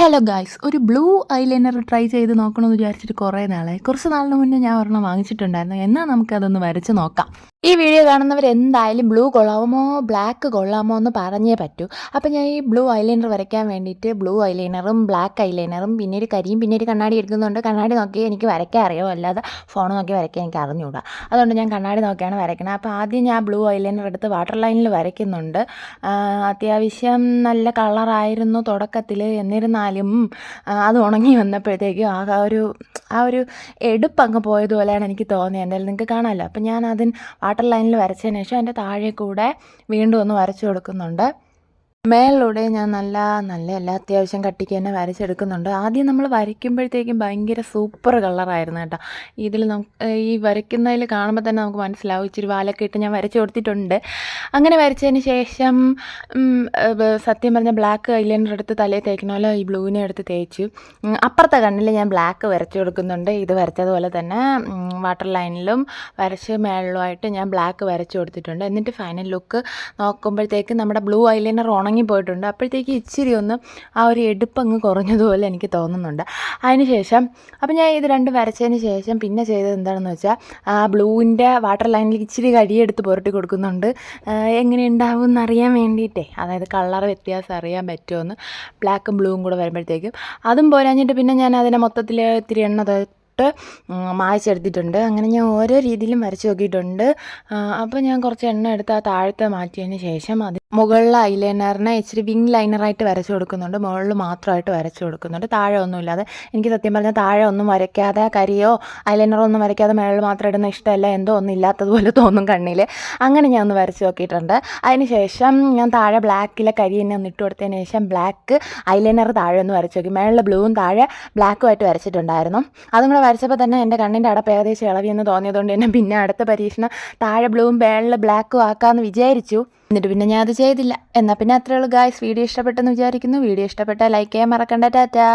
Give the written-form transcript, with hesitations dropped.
Hello guys, ഒരു blue eyeliner try ചെയ്ത് നോക്കണമെന്ന് വിചാരിച്ചിട്ട് കുറേ നാളായി. കുറച്ച് നാളിന് മുന്നേ ഞാൻ ഒരെണ്ണം വാങ്ങിച്ചിട്ടുണ്ടായിരുന്നു. എന്നാൽ നമുക്കതൊന്ന് വരച്ച് നോക്കാം. ഈ വീഡിയോ കാണുന്നവർ എന്തായാലും ബ്ലൂ കൊള്ളാമോ ബ്ലാക്ക് കൊള്ളാമോ എന്ന് പറഞ്ഞേ പറ്റൂ. അപ്പോൾ ഞാൻ ഈ ബ്ലൂ ഐലൈനർ വരയ്ക്കാൻ വേണ്ടിയിട്ട് ബ്ലൂ ഐലൈനറും ബ്ലാക്ക് ഐലൈനറും പിന്നെ ഒരു കരിയും പിന്നെ ഒരു കണ്ണാടി എടുക്കുന്നുണ്ട്. കണ്ണാടി നോക്കി എനിക്ക് വരയ്ക്കാൻ അറിയാമോ, അല്ലാതെ ഫോൺ നോക്കി വരയ്ക്കാൻ എനിക്ക് അറിഞ്ഞുകൂടാ. അതുകൊണ്ട് ഞാൻ കണ്ണാടി നോക്കിയാണ് വരയ്ക്കുന്നത്. അപ്പോൾ ആദ്യം ഞാൻ ബ്ലൂ ഐലൈനർ എടുത്ത് വാട്ടർ ലൈനിൽ വരയ്ക്കുന്നുണ്ട്. അത്യാവശ്യം നല്ല കളറായിരുന്നു തുടക്കത്തിൽ. എന്നിരുന്നാലും അത് ഉണങ്ങി വന്നപ്പോഴത്തേക്കും ആ ഒരു എടുപ്പങ്ങ് പോയതുപോലെയാണ് എനിക്ക് തോന്നിയത്. എന്തായാലും നിങ്ങൾക്ക് കാണാമല്ലോ. അപ്പം ഞാൻ വാട്ടർ ലൈനിൽ വരച്ചതിന് ശേഷം അതിൻ്റെ താഴെ കൂടെ വീണ്ടും ഒന്ന് വരച്ചു കൊടുക്കുന്നുണ്ട്. മേളിലൂടെ ഞാൻ നല്ല അത്യാവശ്യം കട്ടിക്ക് തന്നെ വരച്ചെടുക്കുന്നുണ്ട്. ആദ്യം നമ്മൾ വരയ്ക്കുമ്പോഴത്തേക്കും ഭയങ്കര സൂപ്പർ കളറായിരുന്നു കേട്ടോ. ഇതിൽ ഈ വരയ്ക്കുന്നതിൽ കാണുമ്പോൾ തന്നെ നമുക്ക് മനസ്സിലാവും. ഇച്ചിരി വാലൊക്കെ ഇട്ട് ഞാൻ വരച്ച് കൊടുത്തിട്ടുണ്ട്. അങ്ങനെ വരച്ചതിന് ശേഷം സത്യം പറഞ്ഞാൽ ബ്ലാക്ക് ഐലൈനർ എടുത്ത് തലയിൽ തേക്കണമല്ലോ, ഈ ബ്ലൂവിനെ എടുത്ത് തേച്ചു. അപ്പുറത്തെ കണ്ണിൽ ഞാൻ ബ്ലാക്ക് വരച്ച് കൊടുക്കുന്നുണ്ട്. ഇത് വരച്ചതുപോലെ തന്നെ വാട്ടർ ലൈനിലും വരച്ച് മേളിലുമായിട്ട് ഞാൻ ബ്ലാക്ക് വരച്ച് കൊടുത്തിട്ടുണ്ട്. എന്നിട്ട് ഫൈനൽ ലുക്ക് നോക്കുമ്പോഴത്തേക്ക് നമ്മുടെ ബ്ലൂ ഐലൈനർ ഉണങ്ങിപ്പോയിട്ടുണ്ട്. അപ്പോഴത്തേക്ക് ഇച്ചിരി ഒന്ന് ആ ഒരു എടുപ്പങ്ങ് കുറഞ്ഞതുപോലെ എനിക്ക് തോന്നുന്നുണ്ട്. അതിന് ശേഷം അപ്പം ഞാൻ ഇത് രണ്ടും വരച്ചതിന് ശേഷം പിന്നെ ചെയ്തത് എന്താണെന്ന് വെച്ചാൽ ആ ബ്ലൂവിൻ്റെ വാട്ടർ ലൈനിൽ ഇച്ചിരി കരിയെടുത്ത് പുരട്ടി കൊടുക്കുന്നുണ്ട്. എങ്ങനെ ഉണ്ടാവും എന്നറിയാൻ വേണ്ടിയിട്ടേ, അതായത് കളർ വ്യത്യാസം അറിയാൻ പറ്റുമെന്ന്. ബ്ലാക്കും ബ്ലൂവും കൂടെ വരുമ്പോഴത്തേക്കും അതും പോരാഞ്ഞിട്ട് പിന്നെ ഞാൻ അതിനെ മൊത്തത്തിൽ ഇത്തിരി എണ്ണ മായ്ച്ചെടുത്തിട്ടുണ്ട്. അങ്ങനെ ഞാൻ ഓരോ രീതിയിലും വരച്ച് നോക്കിയിട്ടുണ്ട്. അപ്പോൾ ഞാൻ കുറച്ച് എണ്ണ എടുത്ത് ആ താഴത്തെ മാറ്റിയതിന് ശേഷം അത് മുകളിലെ ഐലൈനറിനെ ഇച്ചിരി വിങ് ലൈനറായിട്ട് വരച്ച് കൊടുക്കുന്നുണ്ട്. മുകളിൽ മാത്രമായിട്ട് വരച്ച് കൊടുക്കുന്നുണ്ട്, താഴെ ഒന്നുമില്ലാതെ. എനിക്ക് സത്യം പറഞ്ഞാൽ താഴെ ഒന്നും വരയ്ക്കാതെ, കരിയോ ഐലൈനറോ ഒന്നും വരയ്ക്കാതെ മുകളിൽ മാത്രം ഇടുന്ന ഇഷ്ടമല്ല. എന്തോ ഒന്നും ഇല്ലാത്തതുപോലെ തോന്നും കണ്ണിൽ. അങ്ങനെ ഞാൻ ഒന്ന് വരച്ച് നോക്കിയിട്ടുണ്ട്. അതിന് ശേഷം ഞാൻ താഴെ ബ്ലാക്കിലെ കരി തന്നെ ഒന്ന് ഇട്ട് കൊടുത്തതിന് ശേഷം ബ്ലാക്ക് ഐലൈനർ താഴെ ഒന്ന് വരച്ച് നോക്കി. മുകളിൽ ബ്ലൂവും താഴെ ബ്ലാക്കുമായിട്ട് വരച്ചിട്ടുണ്ടായിരുന്നു. അതും കൂടെ വരച്ചപ്പോൾ തന്നെ എൻ്റെ കണ്ണിൻ്റെ അടപ്പ് ഏകദേശം ഇളവിയെന്ന് തോന്നിയതുകൊണ്ട് തന്നെ പിന്നെ അടുത്ത പരീക്ഷണം താഴെ ബ്ലൂവും മേളിൽ ബ്ലാക്കും ആക്കാമെന്ന് വിചാരിച്ചു. എന്നിട്ട് പിന്നെ ഞാൻ അത് ചെയ്തില്ല. എന്നാൽ പിന്നെ അത്രേ ഉള്ളൂ ഗായ്സ്. വീഡിയോ ഇഷ്ടപ്പെട്ടെന്ന് വിചാരിക്കുന്നു. വീഡിയോ ഇഷ്ടപ്പെട്ടാൽ ലൈക്ക് ചെയ്യാൻ മറക്കണ്ട. ടാറ്റാ.